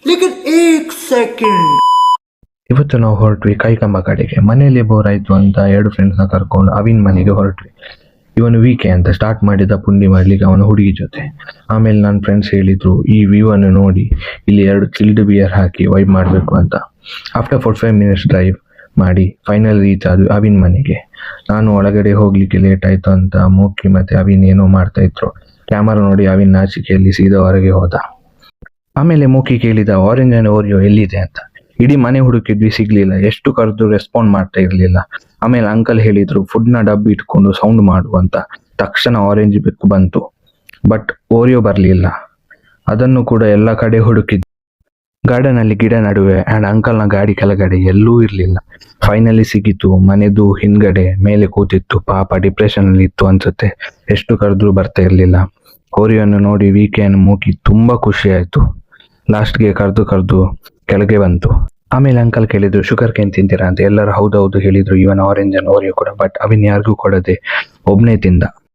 लेकिन एक सेकंड ಇವತ್ತು ನಾವು ಹೊರಟ್ವಿ ಕೈಕಂಬ ಕಡೆಗೆ. ಮನೆಯಲ್ಲಿ ಬೋರ್ ಆಯ್ತು ಅಂತ 2 ಫ್ರೆಂಡ್ಸ್ನ ಕರ್ಕೊಂಡು ಅವಿನ್ ಮನೆಗೆ ಹೊರಟ್ವಿ. ಇವನು ವೀಕೆ ಅಂತ ಸ್ಟಾರ್ಟ್ ಮಾಡಿದ ಪುಂಡಿ ಮಾಡ್ಲಿಕ್ಕೆ ಅವನ ಹುಡುಗಿ ಜೊತೆ. ಆಮೇಲೆ ನನ್ನ ಫ್ರೆಂಡ್ಸ್ ಹೇಳಿದ್ರು ಈ ವ್ಯೂ ಅನ್ನು ನೋಡಿ ಇಲ್ಲಿ 2 ಚಿಲ್ಡ್ ಬಿಯರ್ ಹಾಕಿ ವೈಬ್ ಮಾಡಬೇಕು ಅಂತ. ಆಫ್ಟರ್ 45 ಮಿನಿಟ್ಸ್ ಡ್ರೈವ್ ಮಾಡಿ ಫೈನಲ್ ರೀಚ್ ಆದ್ವಿ ಅವಿನ್ ಮನೆಗೆ. ನಾನು ಒಳಗಡೆ ಹೋಗ್ಲಿಕ್ಕೆ ಲೇಟ್ ಆಯ್ತು ಅಂತ ಮೂಕಿ ಮತ್ತೆ ಅವಿನ್ ಏನೋ ಮಾಡ್ತಾ ಇದ್ರು. ಕ್ಯಾಮರಾ ನೋಡಿ ಅವಿನ್ ನಾಚಿಕೆಯಲ್ಲಿ ಸೀದಾ ಹೊರಗೆ ಹೋದ. ಆಮೇಲೆ ಮೂಕಿ ಕೇಳಿದ ಆರೆಂಜ್ ಅಂಡ್ ಓರಿಯೋ ಎಲ್ಲಿದೆ ಅಂತ. ಇಡೀ ಮನೆ ಹುಡುಕಿದ್ವಿ, ಸಿಗ್ಲಿಲ್ಲ. ಎಷ್ಟು ಕರೆದು ರೆಸ್ಪಾಂಡ್ ಮಾಡ್ತಾ ಇರ್ಲಿಲ್ಲ. ಆಮೇಲೆ ಅಂಕಲ್ ಹೇಳಿದ್ರು ಫುಡ್ನ ಡಬ್ಬಿ ಇಟ್ಕೊಂಡು ಸೌಂಡ್ ಮಾಡು ಅಂತ. ತಕ್ಷಣ ಆರೆಂಜ್ ಬೆಕ್ಕು ಬಂತು, ಬಟ್ ಓರಿಯೋ ಬರ್ಲಿಲ್ಲ. ಅದನ್ನು ಕೂಡ ಎಲ್ಲ ಕಡೆ ಹುಡುಕಿದ್ವಿ. ಗಾರ್ಡನ್ ಅಲ್ಲಿ ಗಿಡ ನಡುವೆ ಅಂಡ್ ಅಂಕಲ್ನ ಗಾಡಿ ಕೆಳಗಡೆ ಎಲ್ಲೂ ಇರ್ಲಿಲ್ಲ. ಫೈನಲಿ ಸಿಗಿತು. ಮನೆದು ಹಿಂದ್ಗಡೆ ಮೇಲೆ ಕೂತಿತ್ತು. ಪಾಪ ಡಿಪ್ರೆಷನ್ ಅಲ್ಲಿ ಇತ್ತು ಅನ್ಸುತ್ತೆ. ಎಷ್ಟು ಕರೆದ್ರು ಬರ್ತಾ ಇರ್ಲಿಲ್ಲ. ಓರಿಯೋನ್ನು ನೋಡಿ ವೀಕೆಂಡ್ ಮೂಕಿ ತುಂಬಾ ಖುಷಿ ಆಯ್ತು. ಲಾಸ್ಟ್ಗೆ ಕರೆದು ಕೆಳಗೆ ಬಂತು. ಆಮೇಲೆ ಅಂಕಲ್ ಕೇಳಿದ್ರು ಶುಗರ್ ಕೇನ್ ತಿಂತೀರಾ ಅಂತ. ಎಲ್ಲರೂ ಹೌದೌದು ಹೇಳಿದ್ರು, ಇವನ್ ಆರೆಂಜ್ ಅಂಡ್ ಓರಿಯೋ ಕೂಡ. ಬಟ್ ಅವಿನ್ ಯಾರಿಗೂ ಕೊಡದೆ ಒಬ್ನೇ ತಿಂದ.